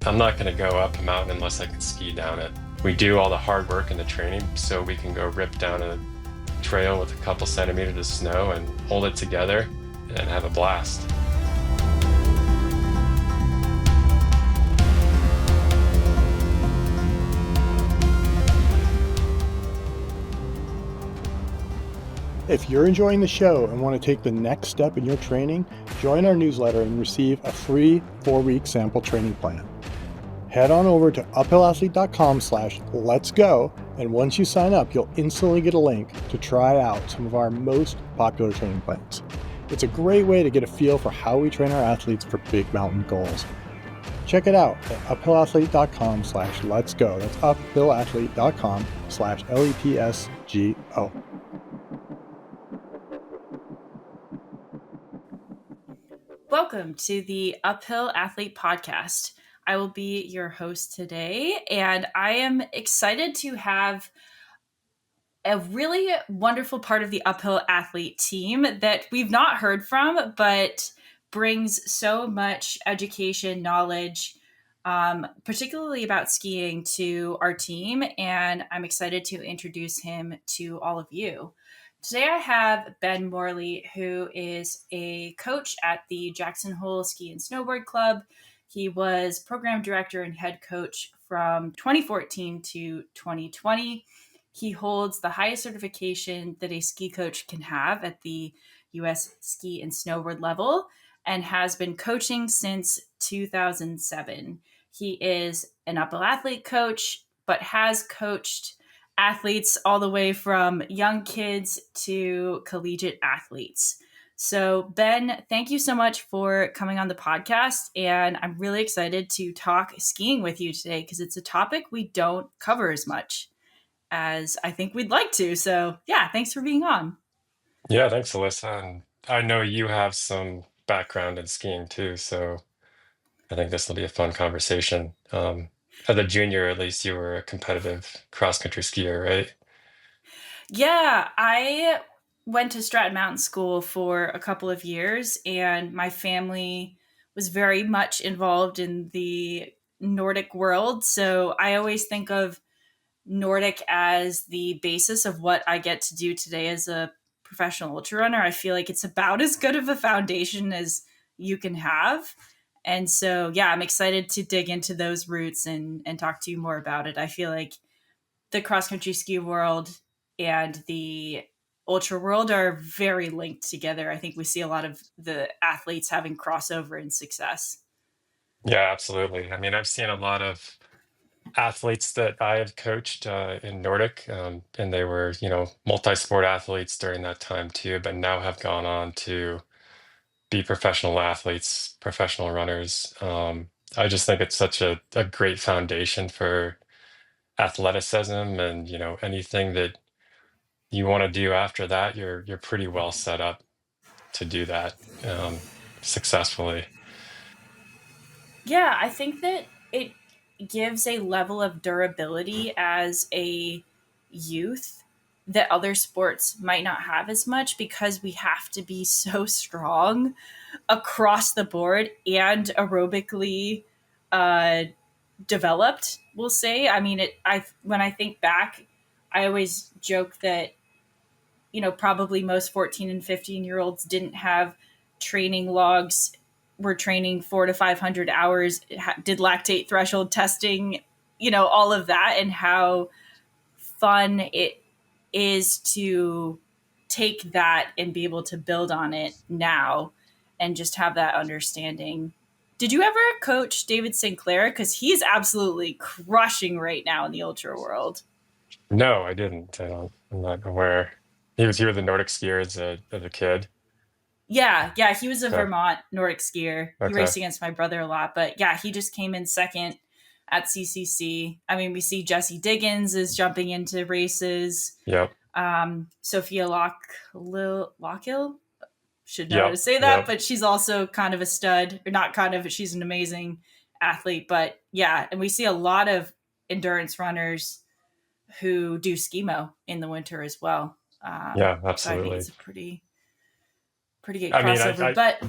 I'm not going to go up a mountain unless I can ski down it. We do all the hard work in the training so we can go rip down a trail with a couple centimeters of snow and hold it together and have a blast. If you're enjoying the show and want to take the next step in your training, join our newsletter and receive a free 4-week sample training plan. Head on over to uphillathlete.com/letsgo, and once you sign up, you'll instantly get a link to try out some of our most popular training plans. It's a great way to get a feel for how we train our athletes for big mountain goals. Check it out at uphillathlete.com/letsgo. That's uphillathlete.com/LETSGO. Welcome to the Uphill Athlete Podcast. I will be your host today, and I am excited to have a really wonderful part of the Uphill Athlete team that we've not heard from, but brings so much education, knowledge, particularly about skiing to our team, and I'm excited to introduce him to all of you. Today I have Ben Morley, who is a coach at the Jackson Hole Ski and Snowboard Club. He was program director and head coach from 2014 to 2020. He holds the highest certification that a ski coach can have at the U.S. ski and snowboard level and has been coaching since 2007. He is an uphill athlete coach, but has coached athletes all the way from young kids to collegiate athletes. So, Ben, thank you so much for coming on the podcast. And I'm really excited to talk skiing with you today because it's a topic we don't cover as much as I think we'd like to. So, yeah, thanks for being on. Yeah, thanks, Alyssa. And I know you have some background in skiing too, so I think this will be a fun conversation. As a junior, at least you were a competitive cross-country skier, right? Yeah, I went to Stratton Mountain School for a couple of years, and my family was very much involved in the Nordic world. So I always think of Nordic as the basis of what I get to do today as a professional ultra runner. I feel like it's about as good of a foundation as you can have. And so, yeah, I'm excited to dig into those roots and talk to you more about it. I feel like the cross country ski world and the ultra world are very linked together. I think we see a lot of the athletes having crossover and success. Yeah, absolutely. I mean, I've seen a lot of athletes that I have coached in Nordic, and they were, multi-sport athletes during that time too, but now have gone on to be professional athletes, professional runners. I just think it's such a great foundation for athleticism, and anything that you want to do after that, you're pretty well set up to do that successfully. Yeah, I think that it gives a level of durability as a youth that other sports might not have as much because we have to be so strong across the board and aerobically uh, developed. We'll say. I mean, I when I think back, I always joke that probably most 14 and 15-year-olds didn't have training logs, were training 400 to 500 hours, did lactate threshold testing, all of that, and how fun it is to take that and be able to build on it now and just have that understanding. Did you ever coach David Sinclair? Because he's absolutely crushing right now in the ultra world. No, I didn't. I'm not aware. He was a Nordic skier as a kid. Yeah, he was a Okay. Vermont Nordic skier. He Okay. raced against my brother a lot, but yeah, he just came in second at CCC. I mean, we see Jessie Diggins is jumping into races. Yep. Sophia Lockhill, should know how to Yep. say that, Yep. but she's also kind of a stud, or not kind of, she's an amazing athlete. But yeah, and we see a lot of endurance runners who do skimo in the winter as well. Yeah, So I think absolutely. it's a pretty good I mean, crossover. But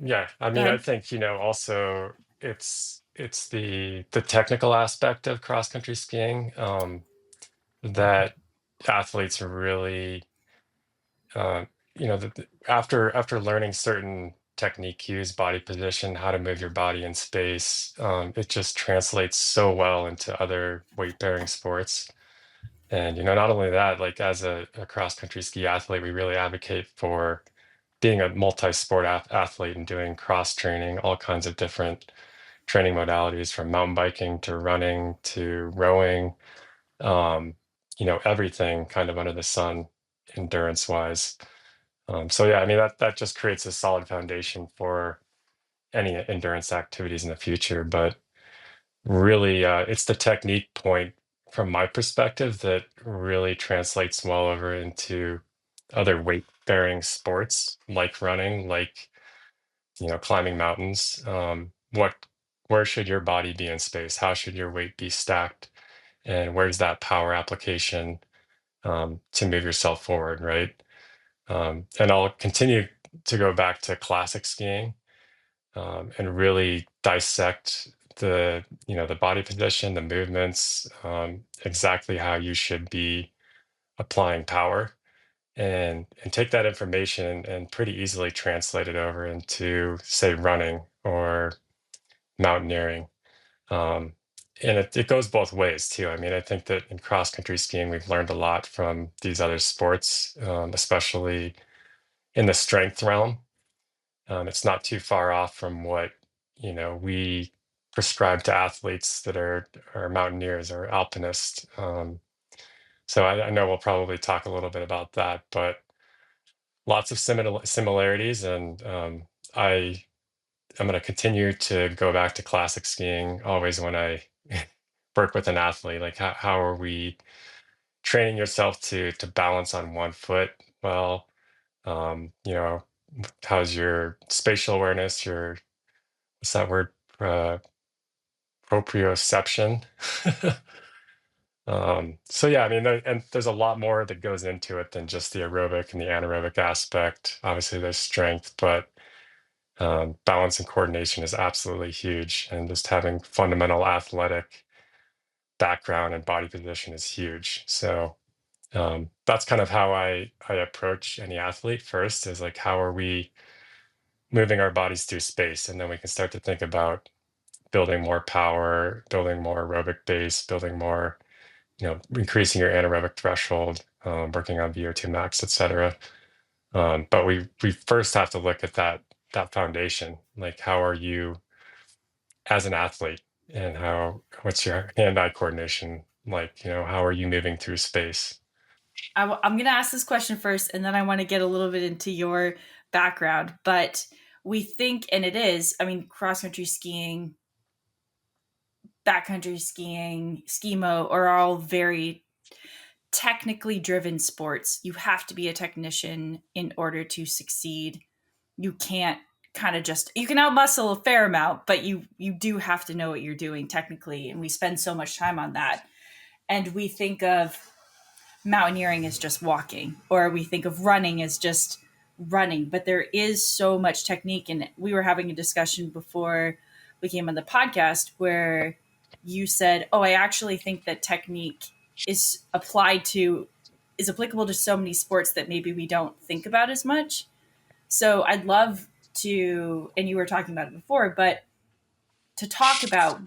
yeah, I go mean, I ahead. think, also it's it's the technical aspect of cross country skiing that athletes really uh, after learning certain technique cues, body position, how to move your body in space, it just translates so well into other weight bearing sports. And not only that, like as a cross country ski athlete, we really advocate for being a multi-sport athlete and doing cross training, all kinds of different training modalities from mountain biking to running to rowing, um, everything kind of under the sun, endurance wise. So yeah, I mean that just creates a solid foundation for any endurance activities in the future. But really, it's the technique point from my perspective that really translates well over into other weight-bearing sports like running, like climbing mountains. Where should your body be in space? How should your weight be stacked? And where's that power application to move yourself forward, right? And I'll continue to go back to classic skiing and really dissect the body position, the movements, exactly how you should be applying power, and take that information and pretty easily translate it over into, say, running or mountaineering. Um, and it goes both ways too. I mean, I think that in cross country skiing, we've learned a lot from these other sports, especially in the strength realm. It's not too far off from what we prescribe to athletes that are mountaineers or alpinists. So I know we'll probably talk a little bit about that, but lots of similarities, and I I'm going to continue to go back to classic skiing always when I work with an athlete. Like how are we training yourself to balance on one foot? Well, um, you know, how's your spatial awareness, your what's that word? Uh, Proprioception. So yeah, I mean, and there's a lot more that goes into it than just the aerobic and the anaerobic aspect. Obviously, there's strength, but balance and coordination is absolutely huge, and just having fundamental athletic background and body position is huge. So that's kind of how I approach any athlete first, is like how are we moving our bodies through space, and then we can start to think about building more power, building more aerobic base, building more, increasing your anaerobic threshold, working on VO2 max, et cetera. But we first have to look at that foundation. Like, how are you as an athlete, and what's your hand-eye coordination like? How are you moving through space? I'm going to ask this question first, and then I want to get a little bit into your background. But we think, and it is, I mean, cross country skiing, backcountry skiing, skimo are all very technically driven sports. You have to be a technician in order to succeed. You can't kind of just, you can outmuscle a fair amount, but you do have to know what you're doing technically, and we spend so much time on that. And we think of mountaineering as just walking, or we think of running as just running, but there is so much technique. And we were having a discussion before we came on the podcast where you said, oh, I actually think that technique is applicable to so many sports that maybe we don't think about as much. So I'd love to, and you were talking about it before, but to talk about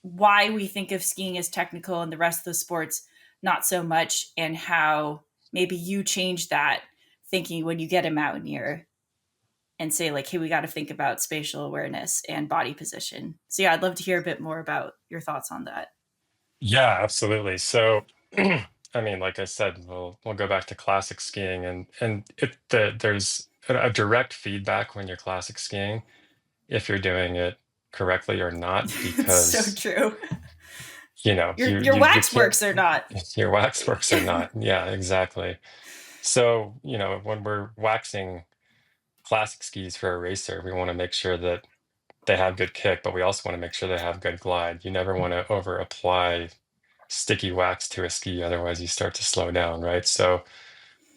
why we think of skiing as technical and the rest of the sports not so much, and how maybe you change that thinking when you get a mountaineer and say like, hey, we got to think about spatial awareness and body position. So yeah, I'd love to hear a bit more about your thoughts on that. Yeah, absolutely. So, I mean, like I said, we'll go back to classic skiing, and there's a direct feedback when you're classic skiing if you're doing it correctly or not, It's so because true. Your you wax can't works or not. your wax works or not. Yeah, exactly. So, when we're waxing classic skis for a racer, we want to make sure that they have good kick, but we also want to make sure they have good glide. You never want to over apply sticky wax to a ski, otherwise you start to slow down, right? So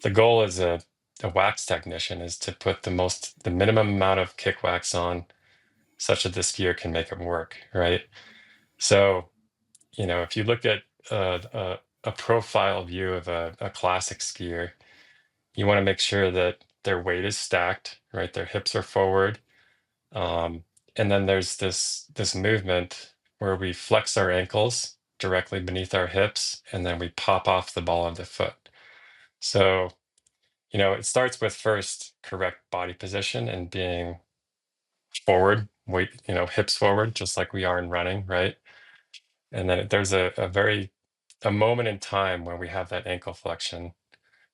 the goal as a wax technician is to put the minimum amount of kick wax on such that the skier can make it work, right? So, if you look at a profile view of a classic skier, you want to make sure that their weight is stacked, right? Their hips are forward. Um, and then there's this movement where we flex our ankles directly beneath our hips, and then we pop off the ball of the foot. So, it starts with first correct body position and being forward, weight, hips forward, just like we are in running, right? And then there's a moment in time when we have that ankle flexion,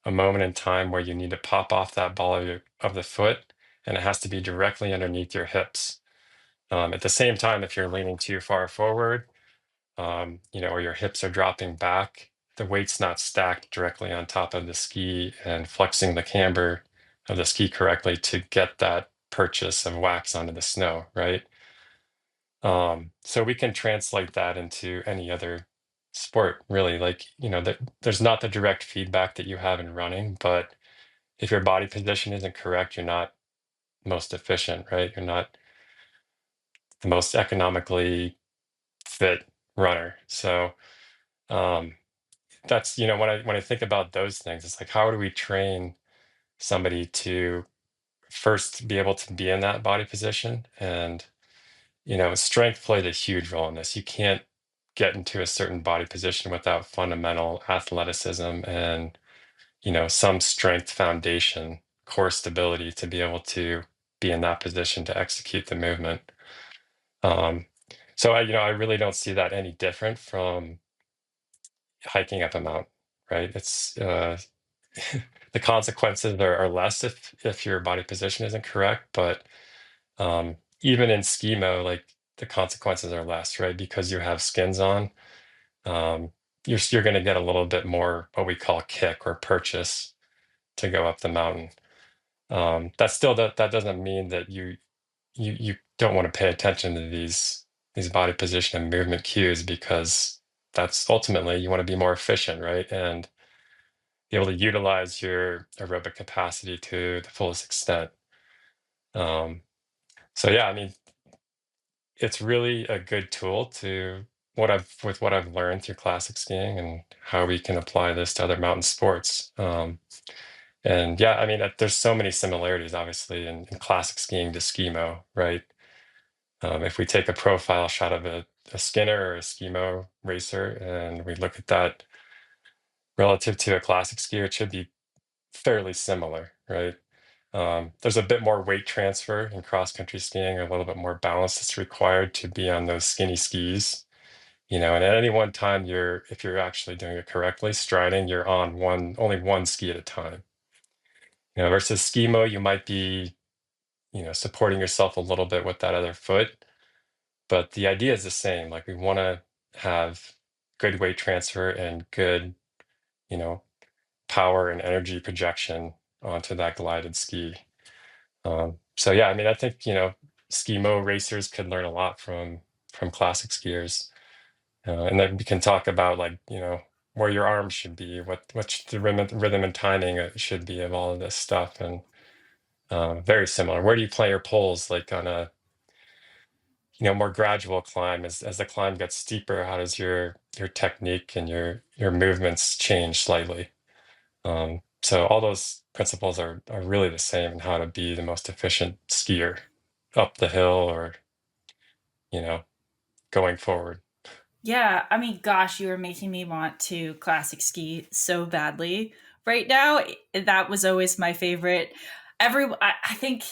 a moment in time where you need to pop off that ball of the foot, and it has to be directly underneath your hips. At the same time, if you're leaning too far forward, or your hips are dropping back, the weight's not stacked directly on top of the ski and flexing the camber of the ski correctly to get that purchase of wax onto the snow, right? So we can translate that into any other sport, really. Like, there's not the direct feedback that you have in running, but if your body position isn't correct, you're not most efficient, right? You're not the most economically fit runner. So um, that's when I think about those things, it's like, how do we train somebody to first be able to be in that body position? And strength plays a huge role in this. You can't get into a certain body position without fundamental athleticism and some strength foundation, core stability to be able to be in that position to execute the movement. um, so I really don't see that any different from hiking up a mountain, right? It's the consequences are less if your body position isn't correct, but even in skimo, like, the consequences are less, right? Because you have skins on, um, you're going to get a little bit more what we call kick or purchase to go up the mountain. That doesn't mean that you don't want to pay attention to these body position and movement cues, because that's ultimately, you want to be more efficient, right? And be able to utilize your aerobic capacity to the fullest extent. Um, so yeah, I mean, it's really a good tool to what I've learned through classic skiing and how we can apply this to other mountain sports. And yeah, I mean, there's so many similarities, obviously, in classic skiing to skimo, right? If we take a profile shot of a Skinner or a skimo racer and we look at that relative to a classic skier, it should be fairly similar, right? There's a bit more weight transfer in cross country skiing, a little bit more balance that's required to be on those skinny skis. And at any one time, if you're actually doing it correctly, striding, you're on only one ski at a time. Versus skimo, you might be, supporting yourself a little bit with that other foot, but the idea is the same. Like, we want to have good weight transfer and good, you know, power and energy projection onto that glided ski. So yeah, I mean, I think skimo racers could learn a lot from classic skiers, and then we can talk about, like, where your arms should be, what the rhythm and timing should be of all of this stuff, and very similar. Where do you play your poles, like on a more gradual climb? As the climb gets steeper, how does your technique and your movements change slightly? So all those principles are really the same in how to be the most efficient skier up the hill or, going forward. Yeah, I mean, gosh, you are making me want to classic ski so badly right now. That was always my favorite. I think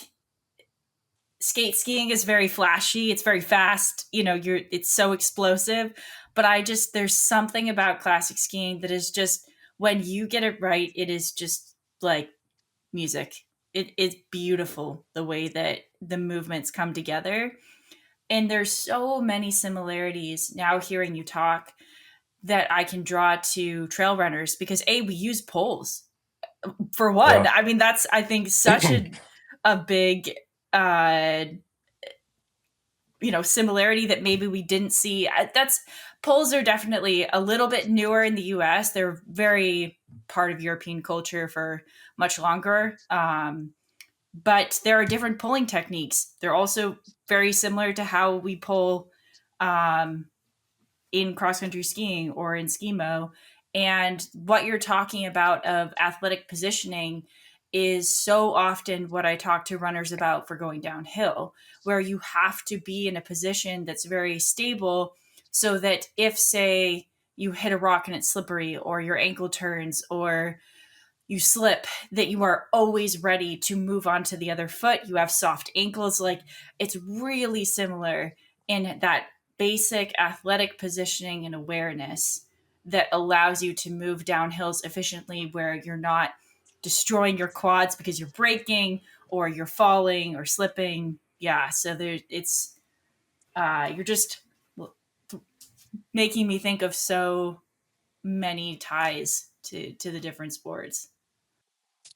skate skiing is very flashy. It's very fast. It's so explosive. But there's something about classic skiing that is just, when you get it right, it is just like music. It is beautiful the way that the movements come together. And there's so many similarities now hearing you talk that I can draw to trail runners, because we use poles for one. Yeah. I mean, that's, I think, such a big uh similarity that maybe we didn't see. That's Poles are definitely a little bit newer in the US. They're very part of European culture for much longer. But there are different pulling techniques. They're also very similar to how we pull um, in cross country skiing or in skimo. And what you're talking about of athletic positioning is so often what I talk to runners about for going downhill, where you have to be in a position that's very stable so that if, say, you hit a rock and it's slippery, or your ankle turns, or you slip, that you are always ready to move on to the other foot. You have soft ankles. Like, it's really similar in that basic athletic positioning and awareness that allows you to move down hills efficiently, where you're not destroying your quads because you're braking or you're falling or slipping. Yeah. So you're just making me think of so many ties to the different sports.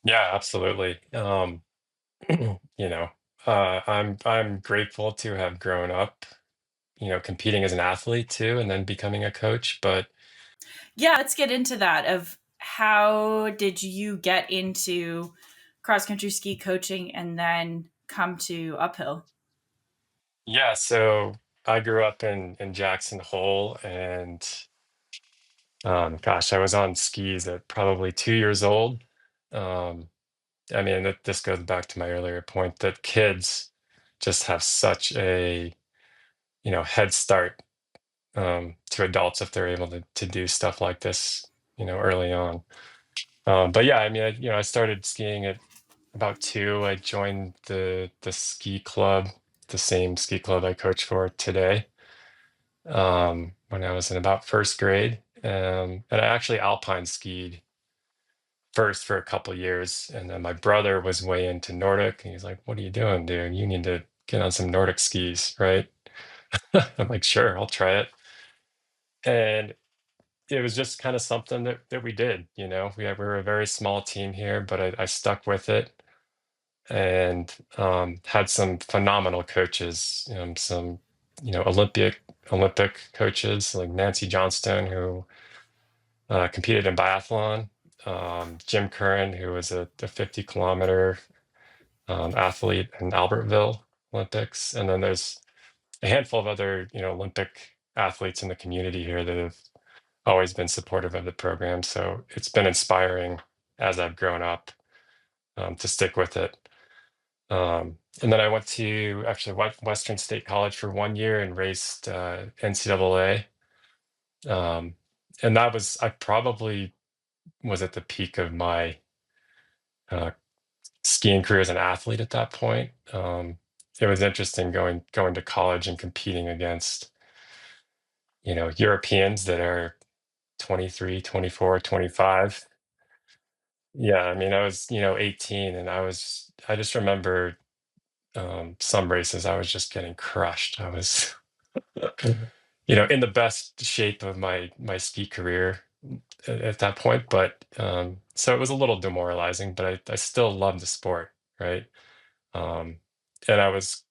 Yeah, absolutely. You know, I'm grateful to have grown up, competing as an athlete too, and then becoming a coach. But Yeah, let's get into that. Of how did you get into cross country ski coaching and then come to uphill? yeah, so I grew up in Jackson Hole, and gosh, I was on skis at probably 2 years old. Um, I mean, this goes back to my earlier point that kids just have such a, head start to adults if they're able to do stuff like this, early on. But yeah, I mean, I started skiing at about two. I joined the ski club, the same ski club I coach for today, when I was in about first grade. And I actually alpine skied first for a couple years, and then my brother was way into Nordic, and he's like, "What are you doing, dude? You need to get on some Nordic skis, right?" I'm like, "Sure, I'll try it." And it was just kind of something that we did. We were a very small team here, but I stuck with it, and had some phenomenal coaches, some Olympic coaches like Nancy Johnstone, who competed in biathlon, Jim Curran, who was a 50-kilometer athlete in Albertville Olympics, and then there's a handful of other Olympic athletes in the community here that have always been supportive of the program. So it's been inspiring as I've grown up, to stick with it. And then I went to actually Western State College for 1 year and raced NCAA. Um, and I probably was at the peak of my uh, skiing career as an athlete at that point. It was interesting going to college and competing against, Europeans that are 23, 24, 25. Yeah, I mean, I was, 18, and I just remember some races I was just getting crushed. I was in the best shape of my ski career at that point, but so it was a little demoralizing, but I still loved the sport, right? Um, and I was,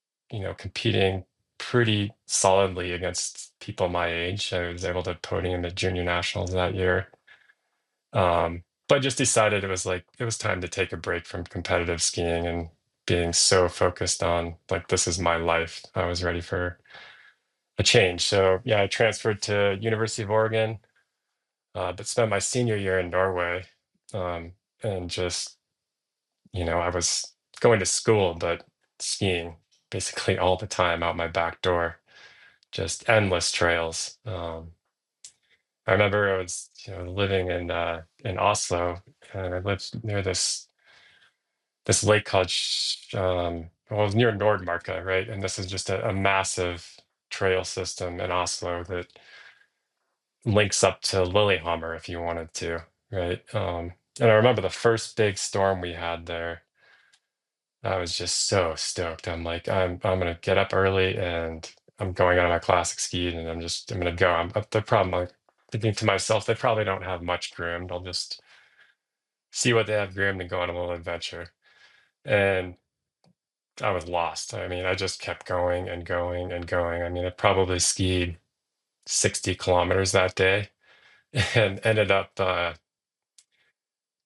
competing pretty solidly against people my age. I was able to podium at junior nationals that year. But just decided it was time to take a break from competitive skiing and being so focused on like this is my life. I was ready for a change. So yeah, I transferred to University of Oregon, but spent my senior year in Norway, and just I was going to school, but skiing basically all the time out my back door, just endless trails. I remember I was, living in Oslo, and I lived near this lake called well, it was near Nordmarka, right? And this is just a massive trail system in Oslo that links up to Lillehammer if you wanted to, right? And I remember the first big storm we had there. I was just so stoked. I'm like, I'm gonna get up early, and I'm going out of my classic ski, and I'm gonna go. The problem, like thinking to myself, they probably don't have much groomed. I'll just see what they have groomed and go on a little adventure. And I was lost. I mean, I just kept going and going and going. I mean, I probably skied 60 kilometers that day, and ended up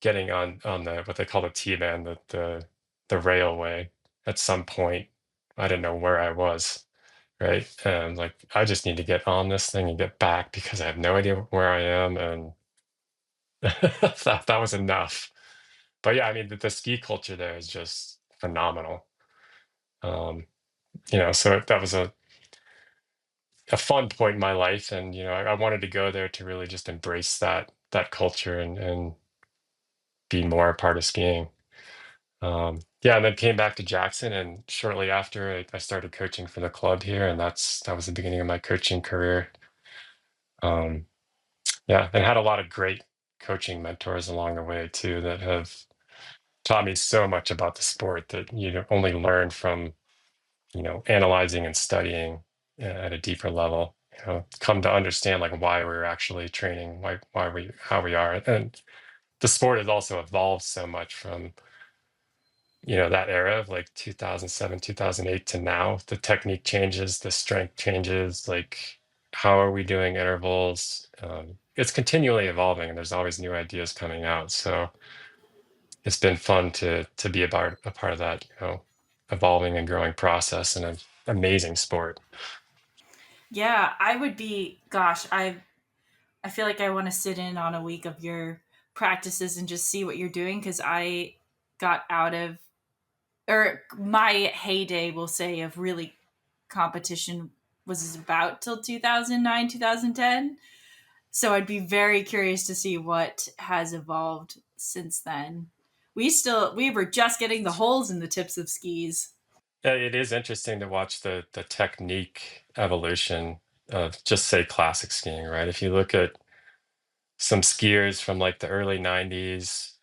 getting on the what they call the T-band, the railway at some point. I didn't know where I was, right? And like, I just need to get on this thing and get back because I have no idea where I am. And that was enough. But yeah, I mean, the ski culture there is just phenomenal. Um, so that was a fun point in my life, and I wanted to go there to really just embrace that culture and be more a part of skiing. Yeah, and then came back to Jackson, and shortly after, I started coaching for the club here, and that was the beginning of my coaching career. Um, yeah, and had a lot of great coaching mentors along the way too that have taught me so much about the sport that you only learn from analyzing and studying at a deeper level. Come to understand like why we're actually training, why we how we are, and the sport has also evolved so much from that era of like 2007 2008 to now. The technique changes, the strength changes, like how are we doing intervals. It's continually evolving and there's always new ideas coming out, so it's been fun to be a part of that evolving and growing process and an amazing sport. Yeah, I would be. Gosh, I feel like I want to sit in on a week of your practices and just see what you're doing because I got out of or my heyday, we'll say, of really competition was about till 2009, 2010. So I'd be very curious to see what has evolved since then. We were just getting the holes in the tips of skis. It is interesting to watch the technique evolution of just say classic skiing, right? If you look at some skiers from like the early 90s,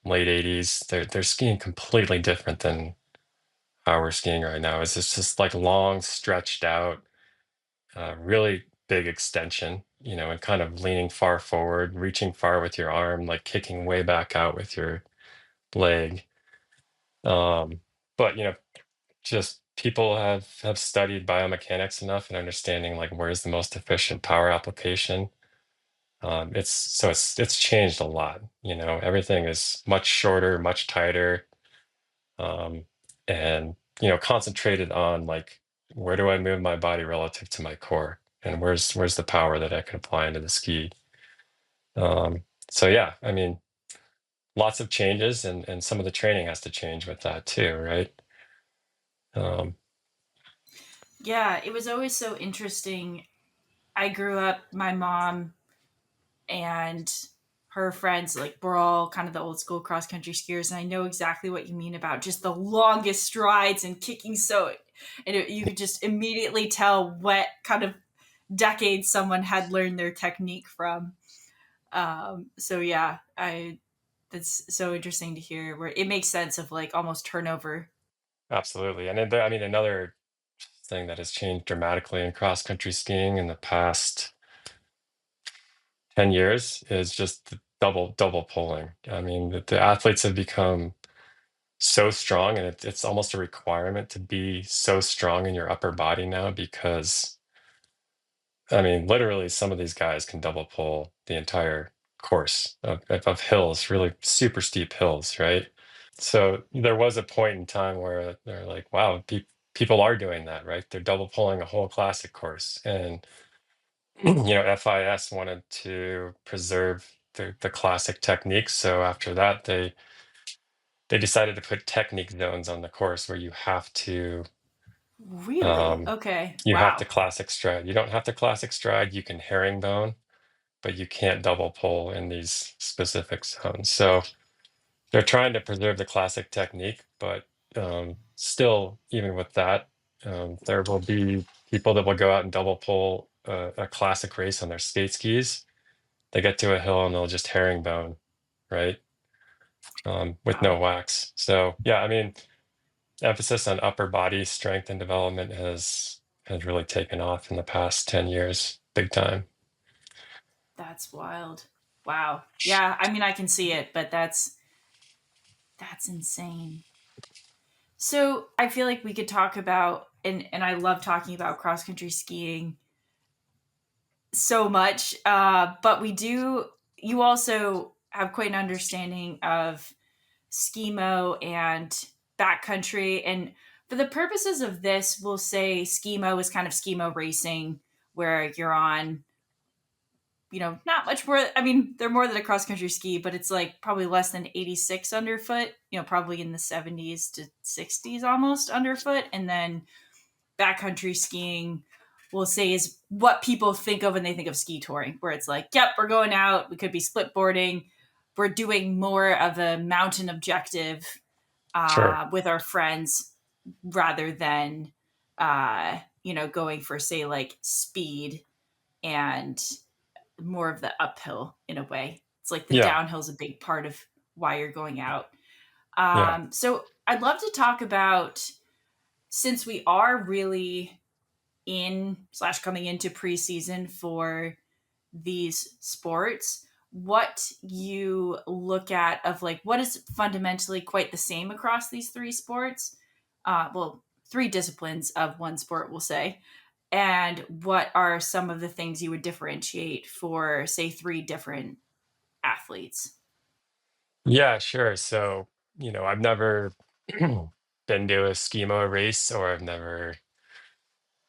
late 80s, they're skiing completely different than how we're skiing right now. It's just like long, stretched out, really big extension, and kind of leaning far forward, reaching far with your arm, like kicking way back out with your leg. Um, but just people have studied biomechanics enough and understanding like where's the most efficient power application. It's changed a lot. Everything is much shorter, much tighter, um, and concentrated on like where do I move my body relative to my core, and where's the power that I can apply into the ski. So yeah, I mean, lots of changes, and some of the training has to change with that too, right? Um, Yeah, it was always so interesting. I grew up, my mom and her friends like we're all kind of the old school cross country skiers, and I know exactly what you mean about just the longest strides and kicking you could just immediately tell what kind of decades someone had learned their technique from. So yeah, I that's so interesting to hear where it makes sense of like almost turnover. Absolutely. And I mean, another thing that has changed dramatically in cross country skiing in the past 10 years is just the double pulling. I mean, the athletes have become so strong, and it's almost a requirement to be so strong in your upper body now because, I mean, literally some of these guys can double pull the entire course of hills, really super steep hills, right? So there was a point in time where they're like, wow, people are doing that, right? They're double pulling a whole classic course. And, FIS wanted to preserve the classic techniques. So after that, they decided to put technique zones on the course where Really? um, Okay. you have to Wow. classic stride. You don't have to classic stride, you can herringbone, but you can't double pull in these specific zones. So they're trying to preserve the classic technique, but still, even with that, there will be people that will go out and double pull a classic race on their skate skis. They get to a hill and they'll just herringbone, right? With no Wow. wax. So yeah, I mean, emphasis on upper body strength and development has really taken off in the past 10 years, big time. That's wild. Wow. Yeah, I mean I can see it, but that's insane. So, I feel like we could talk about and I love talking about cross country skiing so much. But we do you also have quite an understanding of skimo and backcountry. And for the purposes of this, we'll say skimo is kind of skimo racing, where you're on, not much more. I mean, they're more than a cross country ski, but it's like probably less than 86 underfoot, probably in the 70s to 60s almost underfoot. And then backcountry skiing, we'll say, is what people think of when they think of ski touring, where it's like, yep, we're going out. We could be split boarding. We're doing more of a mountain objective Sure. with our friends rather than, going for, say, like speed and more of the uphill in a way. It's like the Yeah. downhill is a big part of why you're going out. Yeah. So I'd love to talk about, since we are really in/coming into preseason for these sports, what you look at of like what is fundamentally quite the same across these three sports. Well, three disciplines of one sport, we'll say. And what are some of the things you would differentiate for, say, three different athletes? Yeah, sure. So, I've never been to a skimo race, or I've never,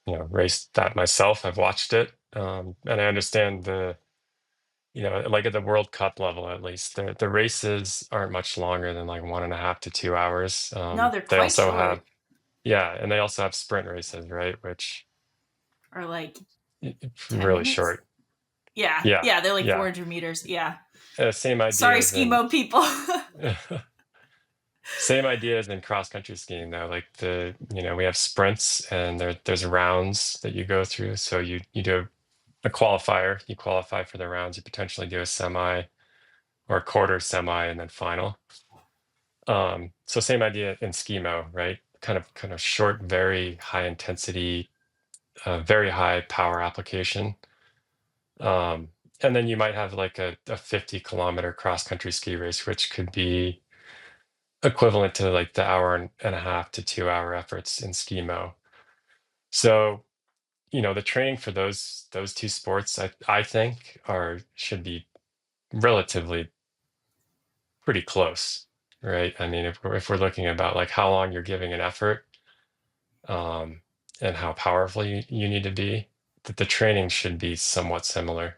raced that myself. I've watched it. And I understand like at the World Cup level, at least, the races aren't much longer than like 1.5 to 2 hours. No, they're They quite also have, short, yeah, and they also have sprint races, right? Which or like ten really minutes. short. Yeah, Yeah, yeah, they're like yeah. 400 meters. Yeah. Same Sorry, ideas in skimo people. same ideas in cross country skiing though. Like we have sprints and there's rounds that you go through. So you do a qualifier, you qualify for the rounds, you potentially do a semi or a quarter semi and then final. So same idea in skimo, right? Kind of short, very high intensity, very high power application. Um, and then you might have like a 50-kilometer cross country ski race, which could be equivalent to like the hour and a half to 2 hour efforts in skimo. So, the training for those two sports, I think should be relatively pretty close, right? I mean, if we're looking about like how long you're giving an effort, um, and how powerful you need to be, that the training should be somewhat similar.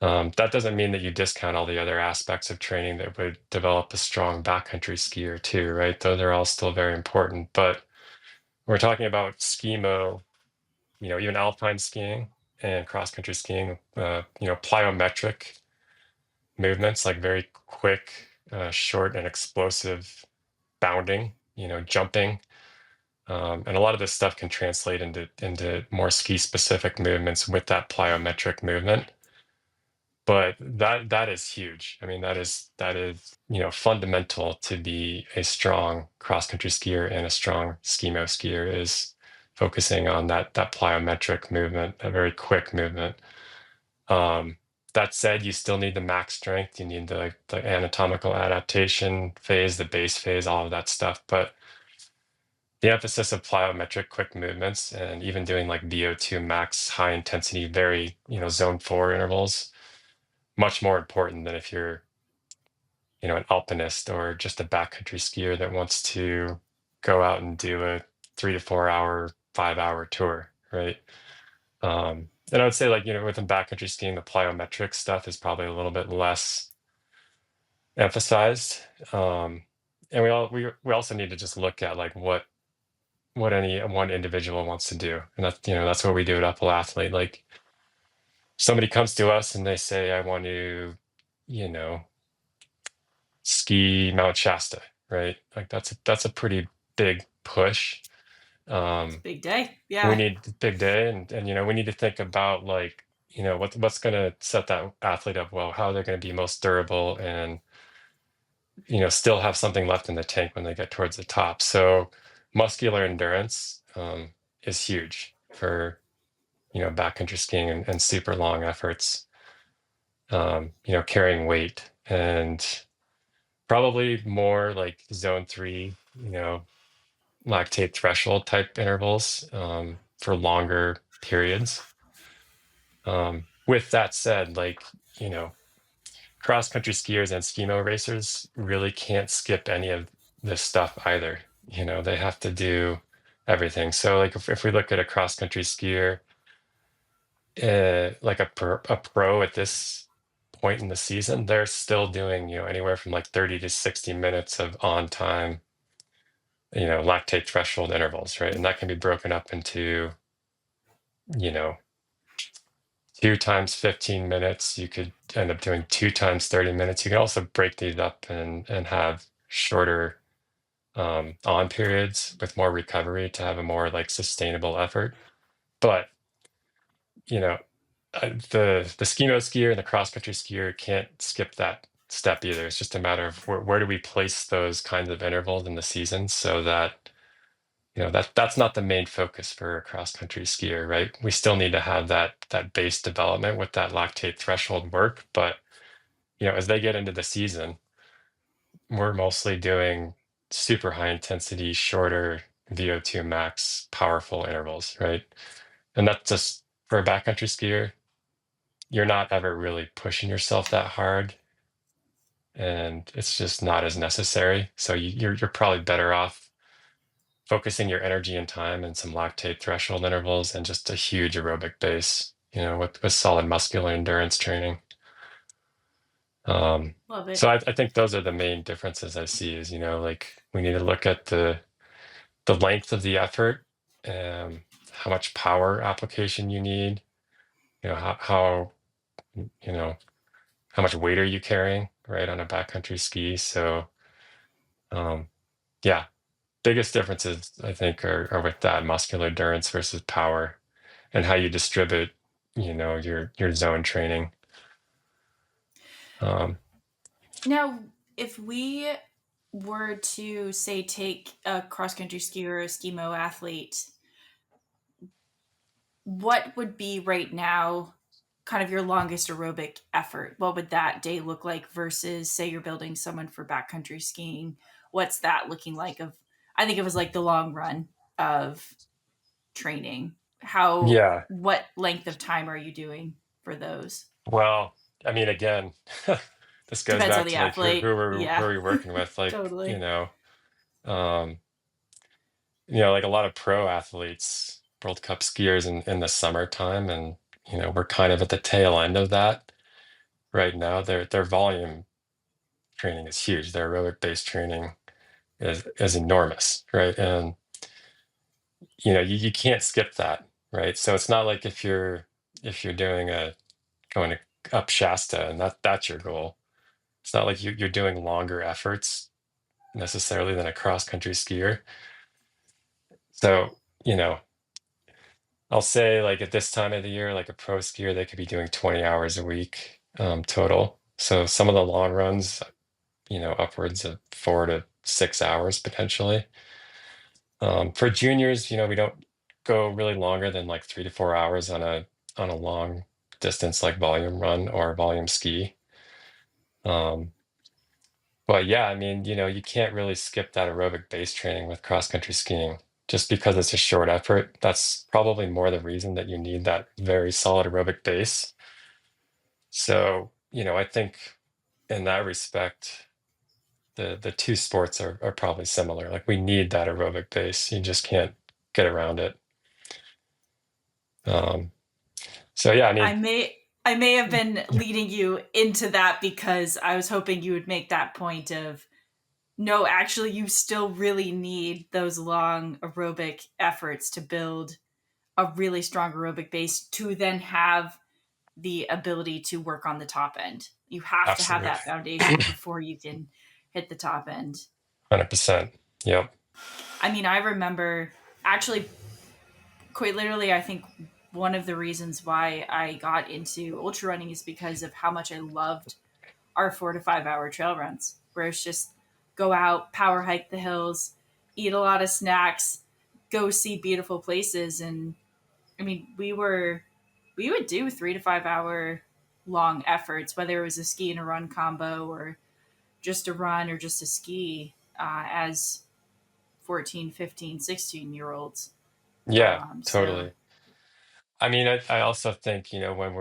That doesn't mean that you discount all the other aspects of training that would develop a strong backcountry skier too, right? Those are all still very important. But we're talking about skimo, even alpine skiing and cross-country skiing, plyometric movements, like very quick, short and explosive bounding, jumping. And a lot of this stuff can translate into more ski-specific movements with that plyometric movement. But that is huge. I mean, that is fundamental to be a strong cross-country skier and a strong skimo skier is focusing on that plyometric movement, a very quick movement. That said, you still need the max strength. You need the anatomical adaptation phase, the base phase, all of that stuff. But the emphasis of plyometric quick movements and even doing like VO2 max high intensity, very, zone 4 intervals, much more important than if you're, an alpinist or just a backcountry skier that wants to go out and do a 3 to 4 hour, 5 hour tour, right? And I would say like, within backcountry skiing, the plyometric stuff is probably a little bit less emphasized. And we also need to just look at like what any one individual wants to do. And that's what we do at Uphill Athlete. Like somebody comes to us and they say, I want to, you know, ski Mount Shasta, right? Like that's a pretty big push. It's a Um, big day. we Yeah. need a big day and we need to think about like, what's gonna set that athlete up well, how they're gonna be most durable and still have something left in the tank when they get towards the top. So muscular endurance is huge for backcountry skiing and super long efforts. Carrying weight and probably more like zone 3, lactate threshold type intervals for longer periods. With that said, like cross country skiers and skimo racers really can't skip any of this stuff either. They have to do everything. So like if we look at a cross country skier, like a pro at this point in the season, they're still doing, anywhere from like 30 to 60 minutes of on time, lactate threshold intervals, right? And that can be broken up into, you know, 2 times 15 minutes. You could end up doing 2 times 30 minutes. You can also break these up and have shorter on periods with more recovery to have a more like sustainable effort. But you know, the skimo skier and the cross country skier can't skip that step either. It's just a matter of where do we place those kinds of intervals in the season so that that's not the main focus for a cross country skier, right? We still need to have that base development with that lactate threshold work, but as they get into the season, we're mostly doing super high intensity, shorter VO2 max, powerful intervals, right? And that's just for a backcountry skier, you're not ever really pushing yourself that hard, and it's just not as necessary. So you're probably better off focusing your energy and time and some lactate threshold intervals and just a huge aerobic base, with solid muscular endurance training. Love So it. I think those are the main differences I see is, like we need to look at the length of the effort, how much power application you need, how you know, how much weight are you carrying, right, on a backcountry ski. So yeah, biggest differences I think are with that muscular endurance versus power and how you distribute, your zone training. Um, Now, if we were to say take a cross country skier or a skimo athlete, what would be right now kind of your longest aerobic effort? What would that day look like versus say you're building someone for backcountry skiing? What's that looking like of I think it was like the long run of training. How yeah, what length of time are you doing for those? well, I mean, again, this goes Depends on back the to like who athlete. who Yeah. are we working with, like, Totally. um, like a lot of pro athletes, World Cup skiers in the summertime, and we're kind of at the tail end of that right now. Their volume training is huge. Their aerobic based training is enormous, right? And you can't skip that, right? So it's not like if you're doing going up Shasta and that's your goal. It's not like you're doing longer efforts necessarily than a cross country skier. So, I'll say like at this time of the year, like a pro skier, they could be doing 20 hours a week total. So some of the long runs, upwards of 4 to 6 hours potentially. For juniors, we don't go really longer than like 3 to 4 hours on a long distance like volume run or volume ski. Um, but yeah, I mean, you can't really skip that aerobic base training with cross country skiing just because it's a short effort. That's probably more the reason that you need that very solid aerobic base. So, I think in that respect, the two sports are probably similar. Like we need that aerobic base. You just can't get around it. Um, so yeah, I I mean, may I may have been leading you into that because I was hoping you would make that point of no, actually you still really need those long aerobic efforts to build a really strong aerobic base to then have the ability to work on the top end. You have to have absolutely, that foundation before you can hit the top end. 100%. Yep. I mean, I remember actually quite literally, I think one of the reasons why I got into ultra running is because of how much I loved our 4 to 5 hour trail runs, where it's just go out, power hike the hills, eat a lot of snacks, go see beautiful places. And I mean, we would do 3 to 5 hour long efforts, whether it was a ski and a run combo or just a run or just a ski as 14, 15, 16 year olds. Yeah, So totally. I mean, I also think, when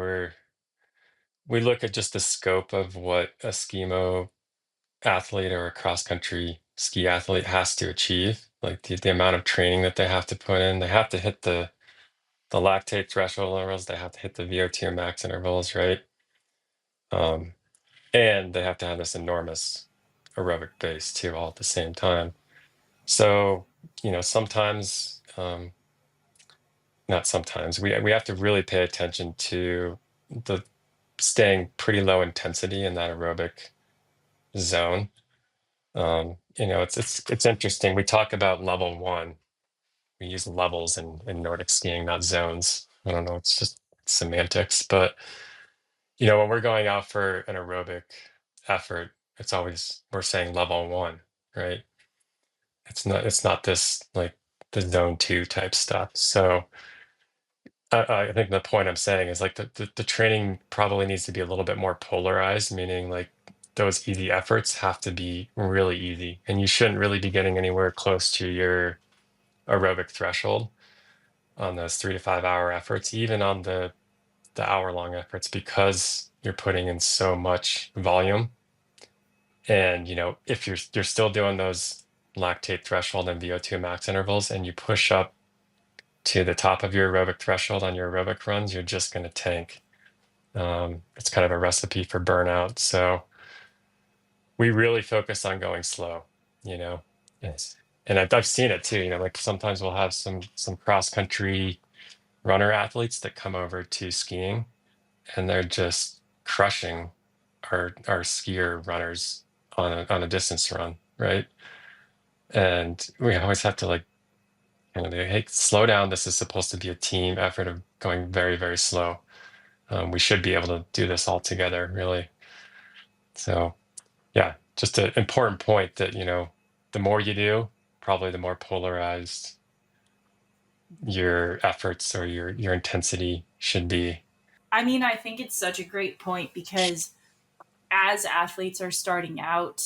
we look at just the scope of what a skimo athlete or a cross country ski athlete has to achieve, like the amount of training that they have to put in. They have to hit the lactate threshold intervals, they have to hit the VO2 max intervals, right? Um, and they have to have this enormous aerobic base too, all at the same time. So, sometimes, not sometimes, we have to really pay attention to the staying pretty low intensity in that aerobic zone. It's interesting. We talk about level one. We use levels in Nordic skiing, not zones. I don't know, it's just semantics. But when we're going out for an aerobic effort, it's always we're saying level one, right? It's not this like the zone two type stuff. So I think the point I'm saying is like the training probably needs to be a little bit more polarized, meaning like those easy efforts have to be really easy, and you shouldn't really be getting anywhere close to your aerobic threshold on those 3 to 5 hour efforts, even on the hour long efforts, because you're putting in so much volume. And if you're still doing those lactate threshold and VO2 max intervals, and you push up to the top of your aerobic threshold on your aerobic runs, you're just going to tank. It's kind of a recipe for burnout. So we really focus on going slow, you know. Yes. And I've seen it too, like sometimes we'll have some cross country runner athletes that come over to skiing, and they're just crushing our skier runners on a distance run, right? And we always have to like hey, slow down. This is supposed to be a team effort of going very, very slow. We should be able to do this all together, really. So yeah, just an important point that the more you do, probably the more polarized your efforts or your intensity should be. I mean, I think it's such a great point because as athletes are starting out,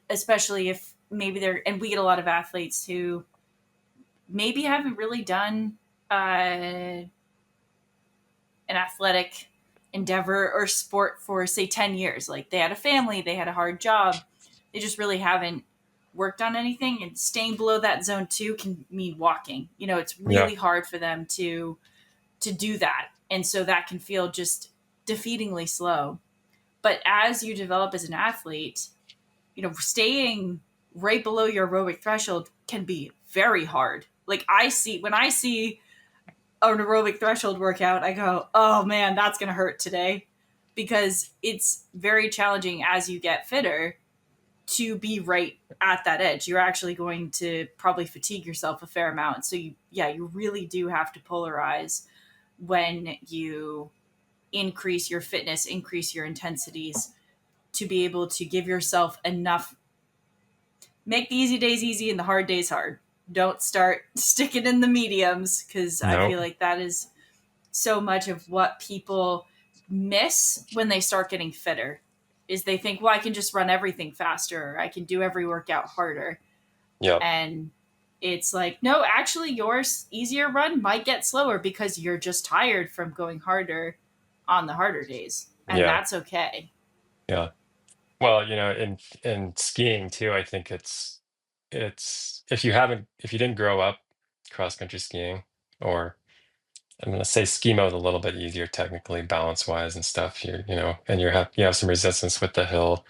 especially if maybe and we get a lot of athletes who maybe haven't really done an athletic endeavor or sport for, say, 10 years. Like they had a family, they had a hard job, they just really haven't worked on anything. And staying below that zone two can mean walking. It's Yeah, really hard for them to do that. And so that can feel just defeatingly slow. But as you develop as an athlete, staying right below your aerobic threshold can be very hard. Like when I see an aerobic threshold workout, I go, oh man, that's going to hurt today, because it's very challenging as you get fitter to be right at that edge. You're actually going to probably fatigue yourself a fair amount. So you really do have to polarize when you increase your fitness, increase your intensities to be able to give yourself enough. Make the easy days easy and the hard days hard. Don't start sticking in the mediums, because I no, feel like that is so much of what people miss when they start getting fitter. Is they think, well, I can just run everything faster, or I can do every workout harder. yeah, And it's like, no, actually your easier run might get slower because you're just tired from going harder on the harder days. And yeah, that's okay. yeah. Well, in skiing too, I think it's if you didn't grow up cross country skiing, or I'm gonna say skimo is a little bit easier technically, balance wise and stuff. And you have some resistance with the hill.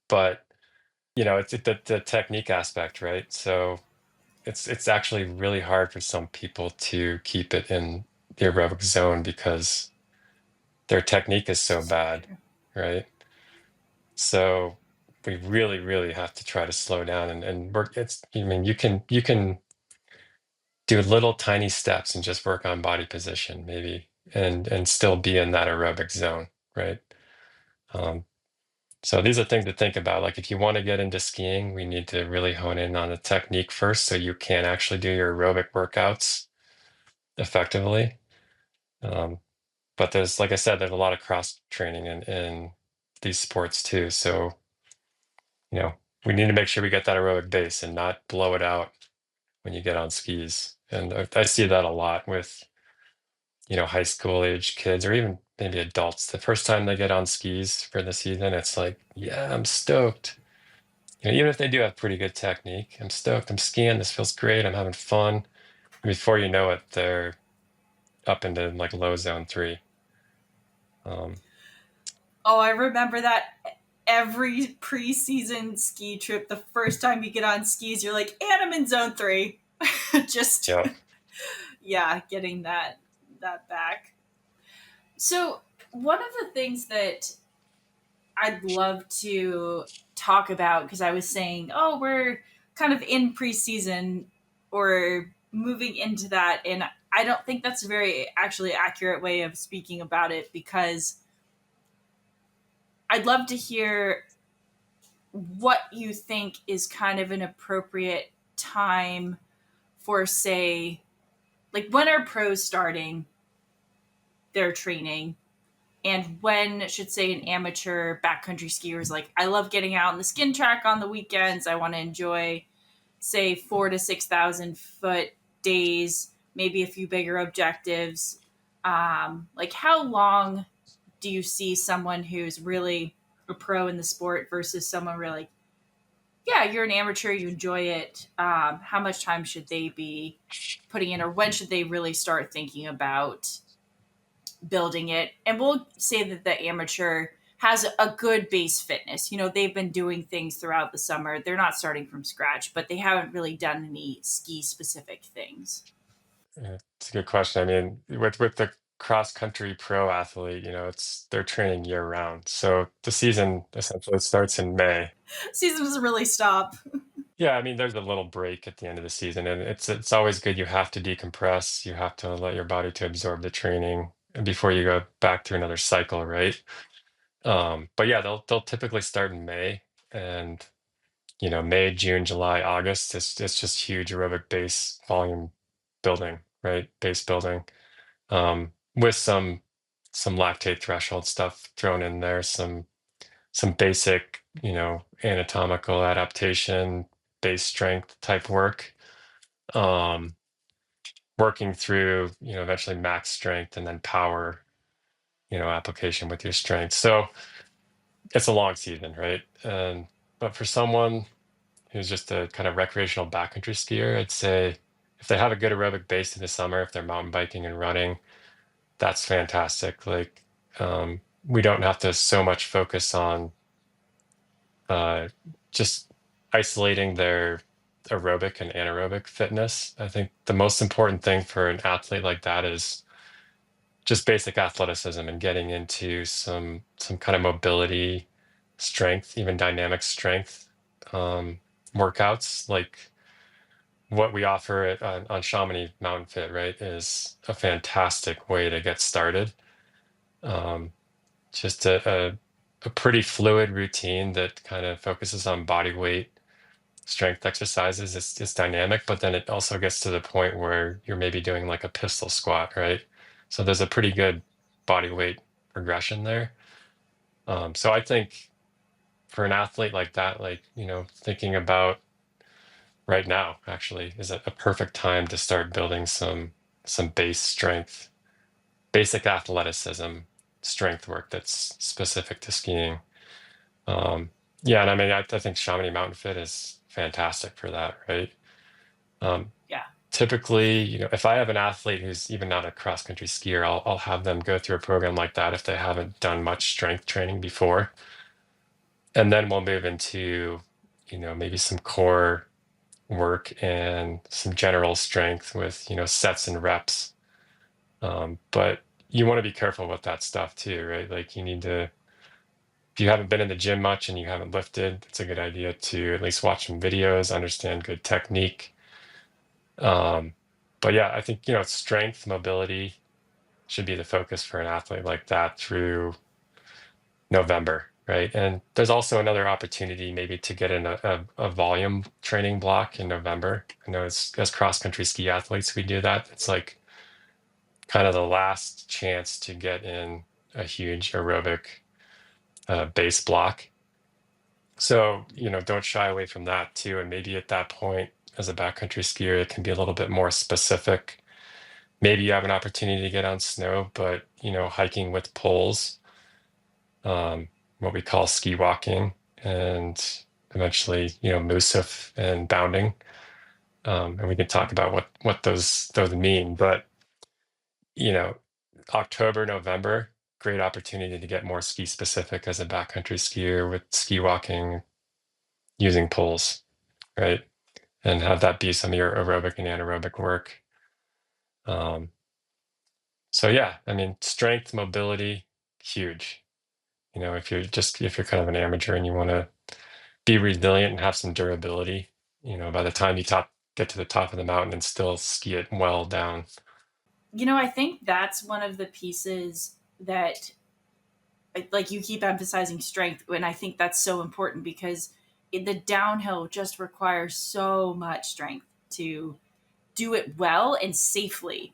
But it's the technique aspect, right? So it's actually really hard for some people to keep it in the aerobic zone because their technique is so So bad, true. right? So we really, really have to try to slow down and work. I mean, you can do little tiny steps and just work on body position, maybe, and still be in that aerobic zone, right? Um, so these are things to think about. Like if you want to get into skiing, we need to really hone in on the technique first so you can actually do your aerobic workouts effectively. Um, but like I said, there's a lot of cross training in these sports too. So, you know, we need to make sure we get that aerobic base and not blow it out when you get on skis. And I see that a lot with, high school age kids or even maybe adults. The first time they get on skis for the season, it's like, yeah, I'm stoked. even if they do have pretty good technique, I'm stoked. I'm skiing. This feels great. I'm having fun. Before you know it, they're up into like low zone three. Um, Oh, I remember that every preseason ski trip, the first time you get on skis, you're like, and I'm in zone three. Just yeah. yeah, getting that back. So one of the things that I'd love to talk about, because I was saying, oh, we're kind of in preseason or moving into that, and I don't think that's a very actually accurate way of speaking about it, because I'd love to hear what you think is kind of an appropriate time for, say, like when are pros starting their training, and when should, say, an amateur backcountry skier is like, I love getting out on the skin track on the weekends, I want to enjoy, say, 4 to 6,000 foot days, maybe a few bigger objectives. Like, how long do you see someone who's really a pro in the sport versus someone really, yeah, you're an amateur, you enjoy it. How much time should they be putting in, or when should they really start thinking about building it? And we'll say that the amateur has a good base fitness. You know, they've been doing things throughout the summer. They're not starting from scratch, but they haven't really done any ski specific things. Yeah, it's a good question. I mean, with the cross country pro athlete, it's they're training year round. So the season essentially starts in May. Season doesn't really stop. Yeah, I mean, there's a little break at the end of the season, and it's always good. You have to decompress. You have to let your body to absorb the training and before you go back through another cycle, right? But yeah, they'll typically start in May, and May, June, July, August. It's just huge aerobic base volume building, right? Base building. With some lactate threshold stuff thrown in there, some basic, anatomical adaptation, base strength type work. Um, Working through, eventually max strength and then power, application with your strength. So it's a long season, right? But for someone who's just a kind of recreational backcountry skier, I'd say if they have a good aerobic base in the summer, if they're mountain biking and running, that's fantastic. Like, we don't have to so much focus on uh, just isolating their aerobic and anaerobic fitness. I think the most important thing for an athlete like that is just basic athleticism and getting into some kind of mobility, strength, even dynamic strength um, workouts. Like what we offer on Chamonix Mountain Fit, right, is a fantastic way to get started. Um, just a pretty fluid routine that kind of focuses on body weight, strength exercises. It's dynamic, but then it also gets to the point where you're maybe doing like a pistol squat, right? So there's a pretty good body weight progression there. So I think for an athlete like that, like, thinking about right now actually is a perfect time to start building some base strength, basic athleticism, strength work that's specific to skiing. Um, yeah, and I mean, I think Chamonix Mountain Fit is fantastic for that, right? Um, Yeah. Typically, if I have an athlete who's even not a cross country skier, I'll have them go through a program like that if they haven't done much strength training before, and then we'll move into, maybe some core work and some general strength with, sets and reps. But you want to be careful with that stuff too, right? Like you need to, if you haven't been in the gym much and you haven't lifted, it's a good idea to at least watch some videos, understand good technique. Um, but yeah, I think, strength, mobility should be the focus for an athlete like that through November, right? And there's also another opportunity maybe to get in a volume training block in November. I know as cross country ski athletes, we do that. It's like kind of the last chance to get in a huge aerobic base block. So, don't shy away from that too. And maybe at that point, as a backcountry skier, it can be a little bit more specific. Maybe you have an opportunity to get on snow, but, hiking with poles, what we call ski walking. And eventually, moose hoof and bounding. And we can talk about what those mean. But, you know, October, November, great opportunity to get more ski specific as a backcountry skier with ski walking using poles, right? And have that be some of your aerobic and anaerobic work. Um, so yeah, I mean, strength, mobility, huge. If you're kind of an amateur and you want to be resilient and have some durability, by the time you get to the top of the mountain and still ski it well down. I think that's one of the pieces that, like, you keep emphasizing strength, and I think that's so important because the downhill just requires so much strength to do it well and safely.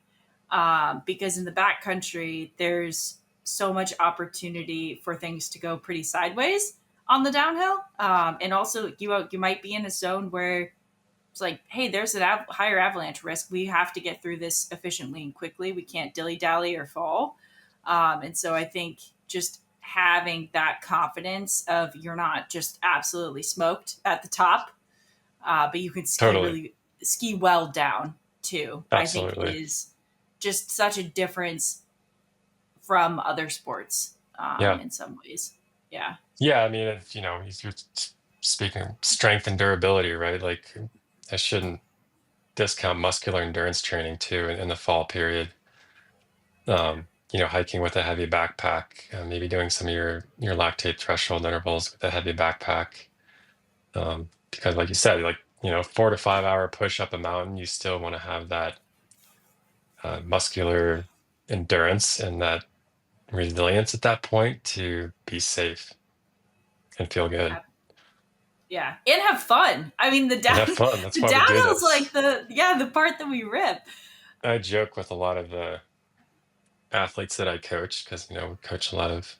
Because in the backcountry, there's so much opportunity for things to go pretty sideways on the downhill, and also you might be in a zone where it's like, hey, there's an higher avalanche risk. We have to get through this efficiently and quickly. We can't dilly dally or fall. And so I think just having that confidence of you're not just absolutely smoked at the top, but you can Totally. ski well down too, I think Absolutely. is just such a difference from other sports Yeah. in some ways. Yeah. Yeah. I mean, you're speaking strength and durability, right? Like, I shouldn't discount muscular endurance training too in the fall period. Hiking with a heavy backpack, maybe doing some of your lactate threshold intervals with a heavy backpack. Because like you said, like, 4 to 5 hour push up a mountain, you still want to have that muscular endurance and that resilience at that point to be safe and feel good Yeah, and have fun. I mean, and have fun. That's the why we do downhill's like this. the part that we rip. I joke with a lot of the athletes that I coach because, we coach a lot of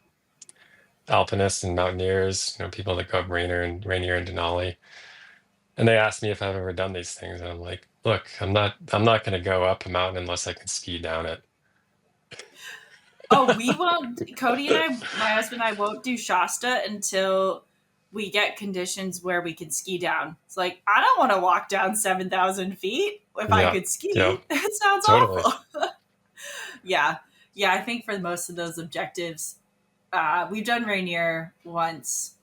alpinists and mountaineers, people that go up Rainier and Denali. And they ask me if I've ever done these things. And I'm like, look, I'm not going to go up a mountain unless I can ski down it. Oh, we won't. Cody and I, my husband and I, won't do Shasta until we get conditions where we can ski down. It's like I don't want to walk down 7,000 feet if I Yeah. could Yeah. ski. That sounds Totally. awful. Yeah, yeah. I think for most of those objectives, we've done Rainier once,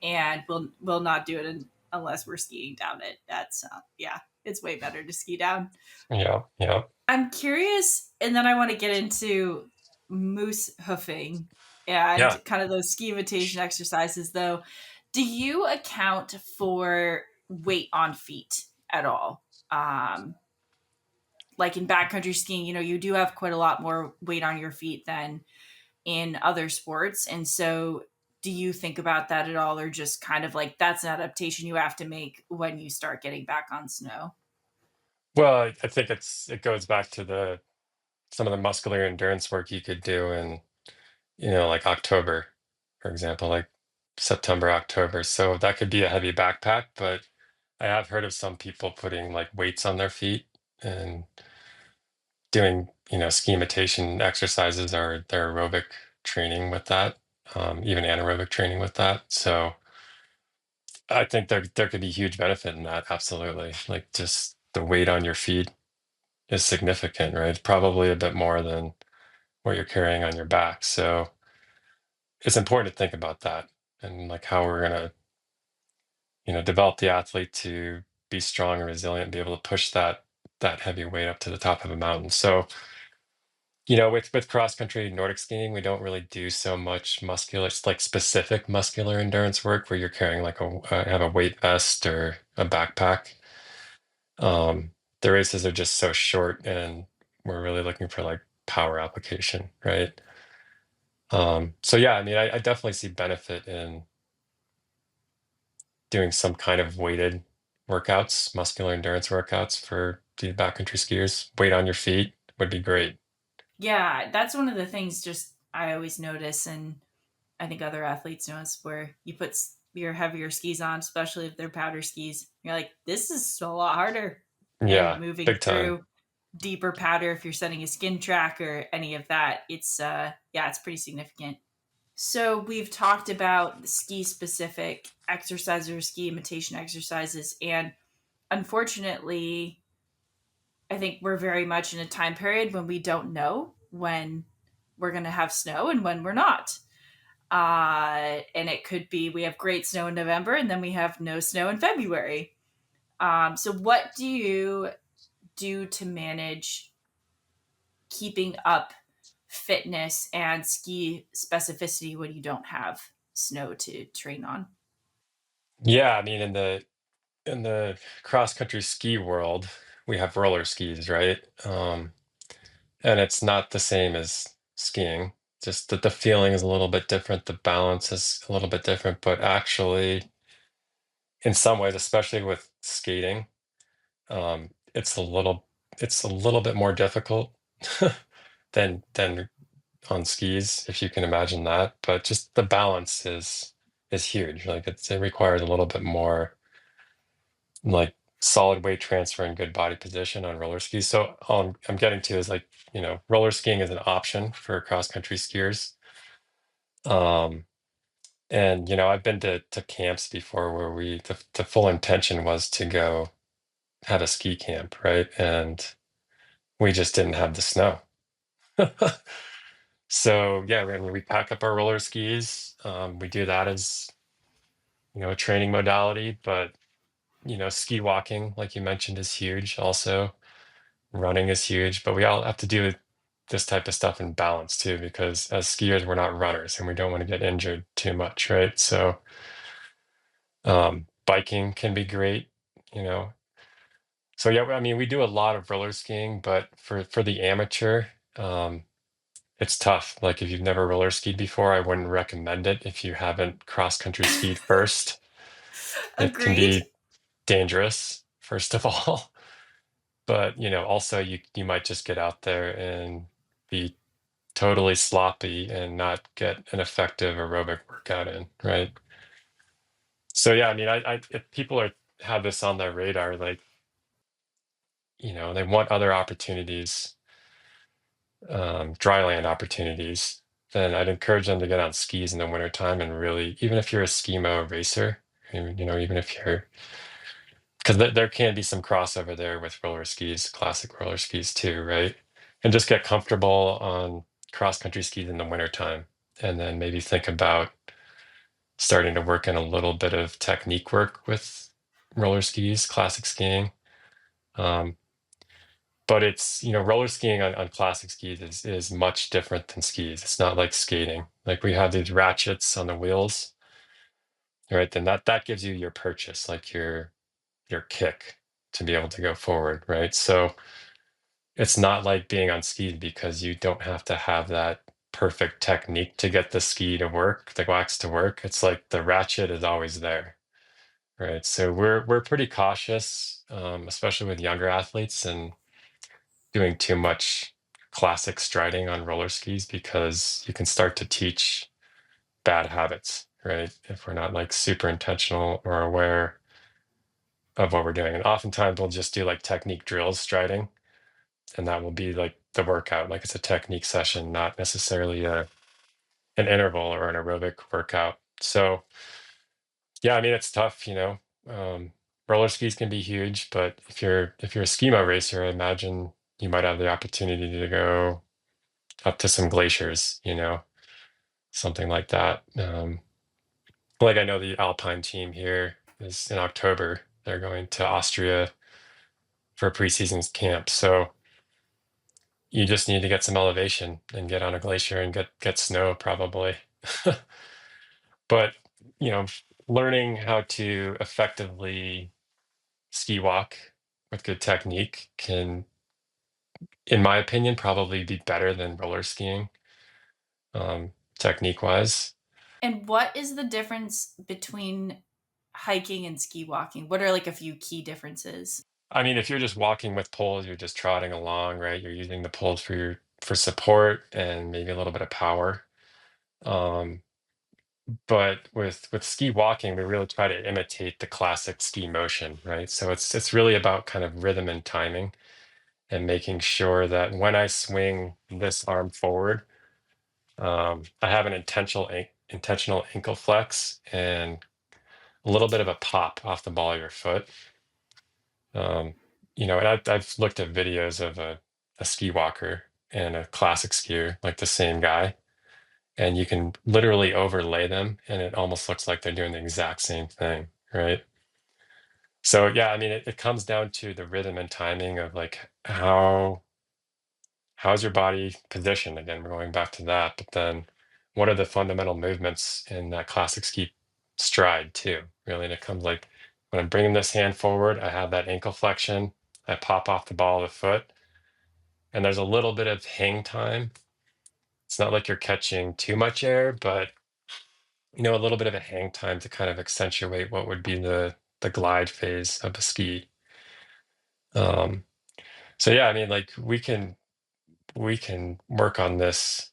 and we'll not do it unless we're skiing down it. That's yeah, it's way better to ski down. Yeah. Yeah. I'm curious, and then I want to get into moose hoofing Yeah. and kind of those ski imitation exercises, though. Do you account for weight on feet at all? Like in backcountry skiing, you do have quite a lot more weight on your feet than in other sports. And so, do you think about that at all, or just kind of like that's an adaptation you have to make when you start getting back on snow? Well, I think it goes back to some of the muscular endurance work you could do in, like October, for example, like September, October. So that could be a heavy backpack, but I have heard of some people putting like weights on their feet and doing, ski imitation exercises or their aerobic training with that, even anaerobic training with that. So I think there could be huge benefit in that. Absolutely. Like just the weight on your feet is significant, right? Probably a bit more than what you're carrying on your back. So it's important to think about that and like how we're gonna, develop the athlete to be strong and resilient, be able to push that heavy weight up to the top of a mountain. So, with cross country Nordic skiing, we don't really do so much muscular, it's like specific muscular endurance work where you're carrying like have a weight vest or a backpack. Um, the races are just so short, and we're really looking for like power application, right? So yeah, I mean, I definitely see benefit in doing some kind of weighted workouts, muscular endurance workouts for the backcountry skiers. Weight on your feet would be great. Yeah, that's one of the things just I always notice, and I think other athletes notice, where you put your heavier skis on, especially if they're powder skis. You're like, this is a lot harder than Yeah, moving big time. through deeper powder if you're setting a skin track or any of that. It's yeah, it's pretty significant. So we've talked about ski specific exercises or ski imitation exercises, and unfortunately, I think we're very much in a time period when we don't know when we're going to have snow and when we're not. And it could be we have great snow in November and then we have no snow in February. So, what do you do to manage keeping up fitness and ski specificity when you don't have snow to train on? Yeah, I mean, in the cross country ski world, we have roller skis, right? And it's not the same as skiing. Just that the feeling is a little bit different, the balance is a little bit different, but actually, in some ways, especially with skating, um, it's a little it's a little bit more difficult than on skis, if you can imagine that. But just the balance is huge. Like it requires a little bit more like solid weight transfer and good body position on roller skis. So all I'm getting to is like, roller skiing is an option for cross country skiers. Um, and I've been to camps before where the full intention was to go have a ski camp, right? And we just didn't have the snow. So yeah, I mean, we pack up our roller skis. We do that as, a training modality, but ski walking, like you mentioned, is huge also. Running is huge, but we all have to do this type of stuff in balance too, because as skiers, we're not runners and we don't want to get injured too much, right? So biking can be great, you know. So yeah, I mean, we do a lot of roller skiing, but for the amateur, um, it's tough. Like if you've never roller skied before, I wouldn't recommend it if you haven't cross country skied first. It can Agreed. be dangerous, first of all. But also you might just get out there and be totally sloppy and not get an effective aerobic workout in, right? So yeah, I mean, if people have this on their radar, like they want other opportunities, dryland opportunities, then I'd encourage them to get on skis in the wintertime and really, even if you're a skimo racer, even if you're, because there can be some crossover there with roller skis, classic roller skis too, right? And just get comfortable on cross country skis in the wintertime. And then maybe think about starting to work in a little bit of technique work with roller skis, classic skiing. Um, but it's, roller skiing on classic skis is much different than skis. It's not like skating. Like we have these ratchets on the wheels, right? Then that gives you your purchase, like your kick to be able to go forward, right? So it's not like being on skis because you don't have to have that perfect technique to get the ski to work, the wax to work. It's like the ratchet is always there, right? So we're pretty cautious, especially with younger athletes, and doing too much classic striding on roller skis because you can start to teach bad habits, right? If we're not like super intentional or aware of what we're doing. And oftentimes we'll just do like technique drills striding, and that will be like the workout. Like it's a technique session, not necessarily an interval or an aerobic workout. So yeah, I mean it's tough, roller skis can be huge, but if you're a skimo racer, I imagine you might have the opportunity to go up to some glaciers, something like that. Like I know the Alpine team here is in October. They're going to Austria for a preseason camp. So you just need to get some elevation and get on a glacier and get snow probably. But, you know, learning how to effectively ski walk with good technique can, in my opinion, probably be better than roller skiing, technique wise. And what is the difference between hiking and ski walking? What are like a few key differences? I mean, if you're just walking with poles, you're just trotting along, right? You're using the poles for support and maybe a little bit of power. Um, but with ski walking, we really try to imitate the classic ski motion, right? So it's really about kind of rhythm and timing and making sure that when I swing this arm forward, I have an intentional ankle flex and a little bit of a pop off the ball of your foot. And I've looked at videos of a ski walker and a classic skier, like the same guy, and you can literally overlay them, and it almost looks like they're doing the exact same thing, right? So yeah, I mean, it comes down to the rhythm and timing of like how's your body positioned? Again, we're going back to that, but then what are the fundamental movements in that classic ski stride too? Really, and it comes like when I'm bringing this hand forward, I have that ankle flexion, I pop off the ball of the foot, and there's a little bit of hang time. It's not like you're catching too much air, but a little bit of a hang time to kind of accentuate what would be the glide phase of a ski. Um, so yeah, I mean, like we can work on this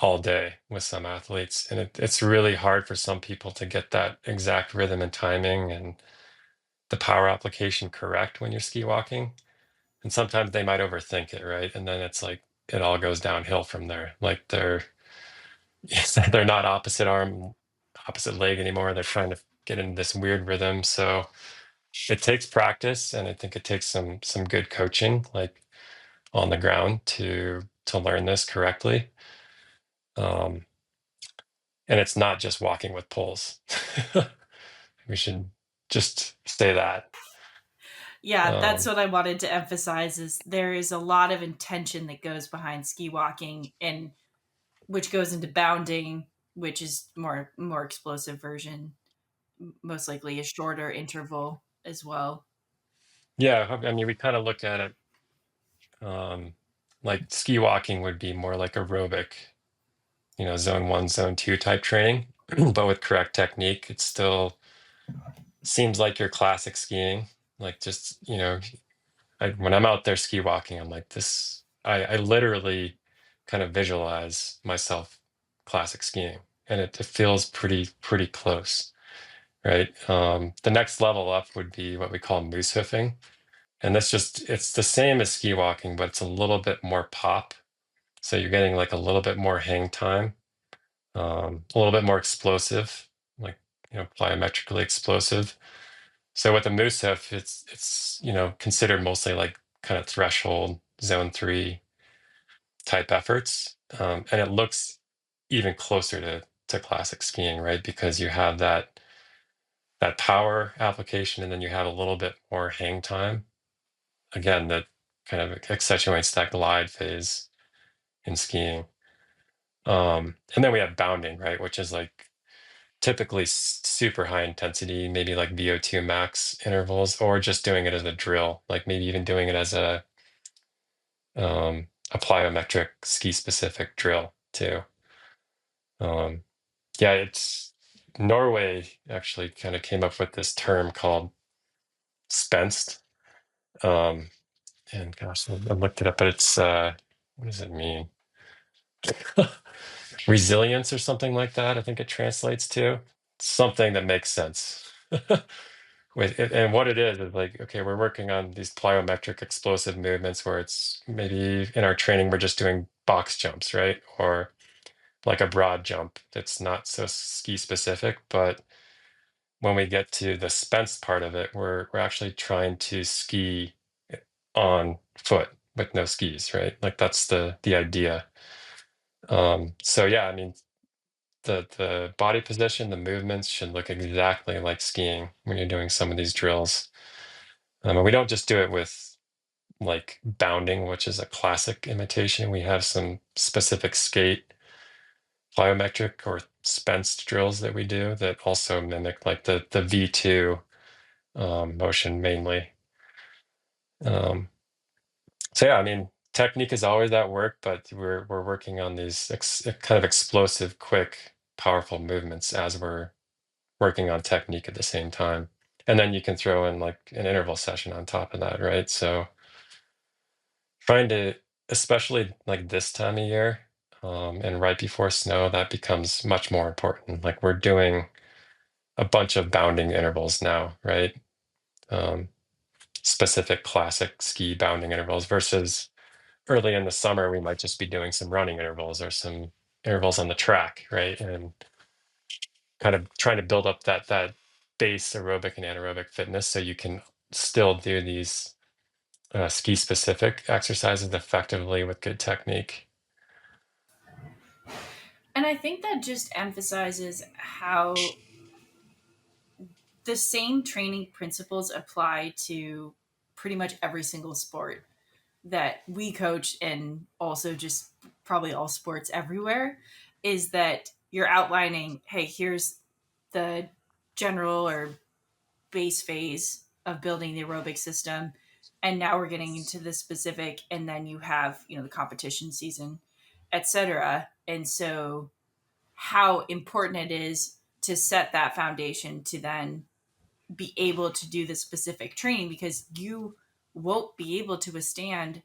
all day with some athletes, and it's really hard for some people to get that exact rhythm and timing and the power application correct when you're ski walking. And sometimes they might overthink it, right? And then it's like it all goes downhill from there. Like they're not opposite arm, opposite leg anymore. They're trying to get into this weird rhythm. So it takes practice, and I think it takes some good coaching, like on the ground to learn this correctly. Um, and it's not just walking with poles. We should just say that. Yeah, that's Um, what I wanted to emphasize is there is a lot of intention that goes behind ski walking, and which goes into bounding, which is more explosive version, most likely a shorter interval as well. yeah, I mean, we kind of look at it um, like ski walking would be more like aerobic, zone one, zone two type training, but with correct technique, it still seems like your classic skiing. Like just, when I'm out there ski walking, I'm like this. I literally kind of visualize myself classic skiing, and it feels pretty close, right? The next level up would be what we call moose hoofing, and it's the same as ski walking, but it's a little bit more pop. So you're getting like a little bit more hang time, a little bit more explosive, like plyometrically explosive. So with the moose hoof, it's considered mostly like kind of threshold zone three type efforts, and it looks even closer to classic skiing, right? Because you have that power application, and then you have a little bit more hang time. Again, that kind of accentuates that glide phase in skiing. And then we have bounding, right, which is like typically super high intensity, maybe like VO2 max intervals, or just doing it as a drill, like maybe even doing it as a plyometric ski specific drill too. Um, yeah, it's Norway actually kind of came up with this term called spensed. Um, and gosh, I looked it up, but it's what does it mean? Resilience or something like that, I think it translates to. Something that makes sense. And what it is like, okay, we're working on these plyometric explosive movements where it's maybe in our training we're just doing box jumps, right? Or like a broad jump that's not so ski specific, but when we get to the Spence part of it, we're actually trying to ski on foot with no skis, right? Like that's the idea. So yeah, I mean the body position, the movements should look exactly like skiing when you're doing some of these drills. And we don't just do it with like bounding, which is a classic imitation. We have some specific skate plyometric or Spence drills that we do that also mimic like the V2 motion mainly. Um, so yeah, I mean, technique is always at work, but we're working on these kind of explosive, quick, powerful movements as we're working on technique at the same time. And then you can throw in like an interval session on top of that, right? So trying to, especially like this time of year, and right before snow, that becomes much more important. Like we're doing a bunch of bounding intervals now, right? Um, Specific classic ski bounding intervals versus early in the summer, we might just be doing some running intervals or some intervals on the track, right? And kind of trying to build up that base aerobic and anaerobic fitness so you can still do these ski specific exercises effectively with good technique. And I think that just emphasizes how the same training principles apply to pretty much every single sport that we coach, and also just probably all sports everywhere, is that you're outlining, hey, here's the general or base phase of building the aerobic system, and now we're getting into the specific, and then you have, the competition season, etc. And so how important it is to set that foundation to then be able to do the specific training, because you won't be able to withstand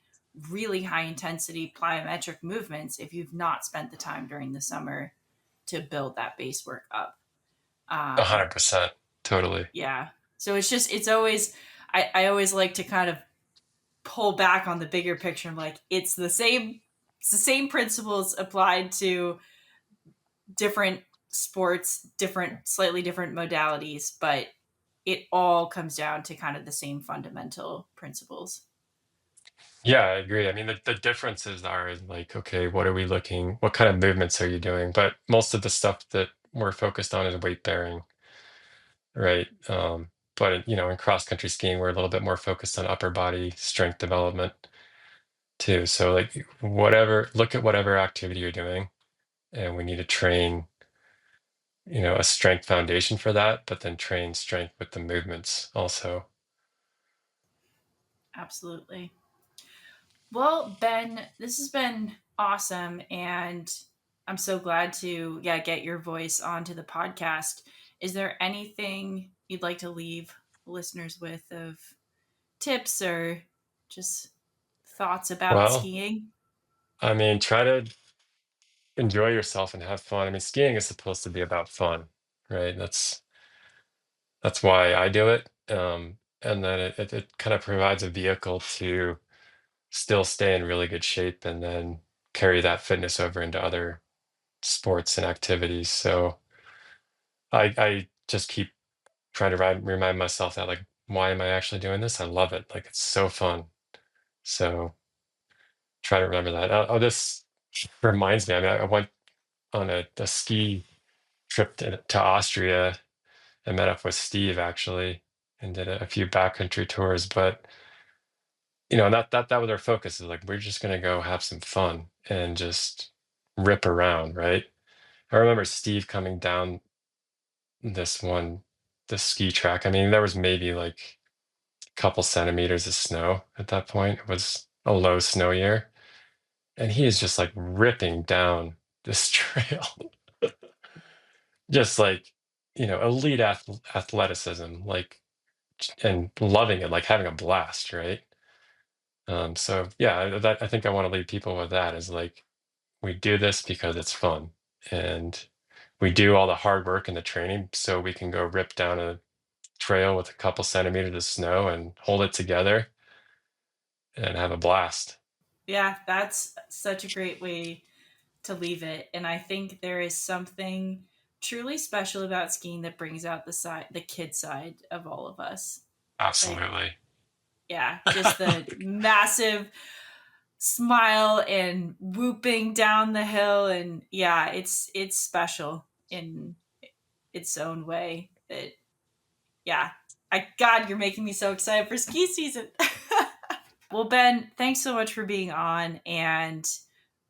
really high intensity plyometric movements if you've not spent the time during the summer to build that base work up. 100%. Totally. Yeah. So it's always, I always like to kind of pull back on the bigger picture. I'm like, it's the same principles applied to different sports, slightly different modalities, but it all comes down to kind of the same fundamental principles. Yeah, I agree. I mean, the differences are like, okay, what kind of movements are you doing? But most of the stuff that we're focused on is weight bearing, right? But in cross country skiing, we're a little bit more focused on upper body strength development too. So like look at whatever activity you're doing, and we need to train, a strength foundation for that, but then train strength with the movements also. Absolutely. Well, Ben, this has been awesome, and I'm so glad to get your voice onto the podcast. Is there anything you'd like to leave listeners with of tips or just thoughts about Well, skiing? I mean, try to enjoy yourself and have fun. I mean, skiing is supposed to be about fun, right? That's why I do it. And then it kind of provides a vehicle to still stay in really good shape and then carry that fitness over into other sports and activities. So I just keep trying to remind myself that, like, why am I actually doing this? I love it. Like, it's so fun. So try to remember that. This reminds me, I mean, I went on a ski trip to Austria and met up with Steve actually and did a few backcountry tours. But that was our focus, is like, we're just gonna go have some fun and just rip around, right? I remember Steve coming down the ski track. I mean, there was maybe like a couple centimeters of snow at that point. It was a low snow year. And he is just like ripping down this trail. Just like, elite athleticism, like, and loving it, like having a blast, right? So yeah, I think I want to leave people with that, is like, we do this because it's fun, and we do all the hard work and the training so we can go rip down a trail with a couple centimeters of snow and hold it together and have a blast. Yeah, that's such a great way to leave it. And I think there is something truly special about skiing that brings out the kid side of all of us. Like, Absolutely. yeah, just the massive smile and whooping down the hill, and yeah, it's special in its own way. That, yeah, God, you're making me so excited for ski season. Well, Ben, thanks so much for being on, and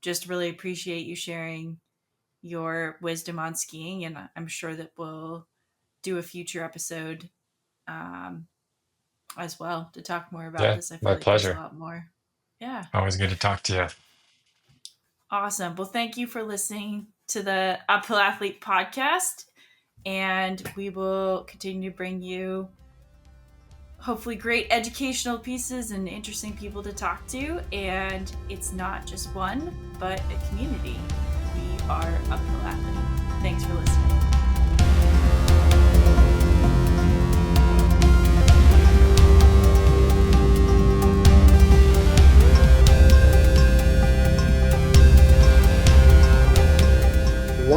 just really appreciate you sharing your wisdom on skiing. And I'm sure that we'll do a future episode um, as well to talk more about Yeah, this. I feel my like there's a pleasure. lot more. Yeah. Always good to talk to you. Awesome. Well, thank you for listening to the Uphill Athlete podcast. And we will continue to bring you hopefully great educational pieces and interesting people to talk to. And it's not just one, but a community. We are Uphill Athlete. Thanks for listening.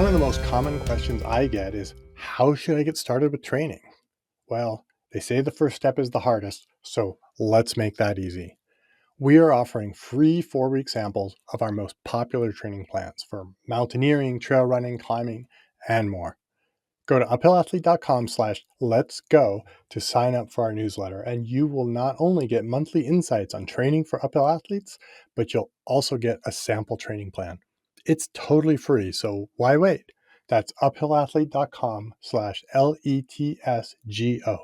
One of the most common questions I get is, how should I get started with training? Well, they say the first step is the hardest, so let's make that easy. We are offering free 4-week samples of our most popular training plans for mountaineering, trail running, climbing, and more. Go to uphillathlete.com/let's-go to sign up for our newsletter, and you will not only get monthly insights on training for uphill athletes, but you'll also get a sample training plan. It's totally free, so why wait? That's uphillathlete.com/LETSGO.